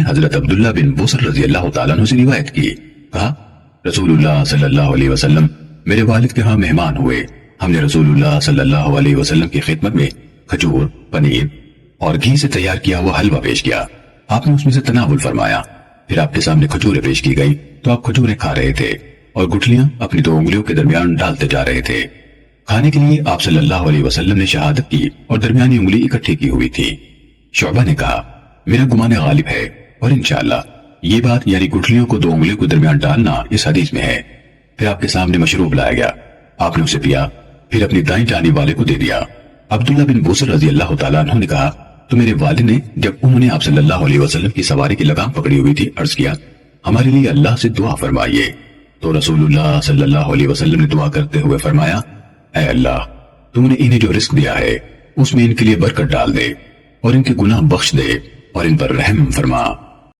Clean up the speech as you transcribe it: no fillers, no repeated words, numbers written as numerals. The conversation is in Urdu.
حضرت عبداللہ بن بصر رضی اللہ تعالیٰ عنہ سے روایت کی، کہا رسول اللہ صلی اللہ علیہ وسلم میرے والد کے ہاں مہمان ہوئے، ہم نے رسول اللہ صلی اللہ علیہ وسلم کی خدمت میں کھجور، پنیر اور گھی سے تیار کیا ہوا حلوہ پیش کیا، آپ نے اس میں سے تناول فرمایا، پھر آپ کے سامنے کھجوریں پیش کی گئی تو آپ کھجوریں کھا رہے تھے اور گٹھلیاں اپنی 2 انگلیوں کے درمیان ڈالتے جا رہے تھے۔ کھانے کے لیے آپ صلی اللہ علیہ وسلم نے شہادت کی اور درمیانی انگلی اکٹھی کی ہوئی تھی۔ شعبہ نے کہا میرا گمان غالب ہے اور انشاءاللہ یہ بات یعنی گٹھلیوں کو 2 انگلیوں کے درمیان ڈالنا اس حدیث میں ہے۔ پھر آپ کے سامنے مشروب لایا گیا، آپ نے اسے پیا، پھر اپنی دائیں جانب والے کو دے دیا۔ عبداللہ بن بصر رضی اللہ تعالیٰ عنہ نے کہا تو میرے والد نے جب انہوں نے آپ صلی اللہ علیہ وسلم کی سواری کی لگام پکڑی ہوئی تھی عرض کیا ہمارے لیے اللہ سے دعا فرمائیے، تو رسول اللہ صلی اللہ علیہ وسلم نے دعا کرتے ہوئے فرمایا اے اللہ تم نے انہیں جو رزق دیا ہے اس میں ان کے لیے برکت ڈال دے اور ان کے گناہ بخش دے اور ان پر رحم فرما۔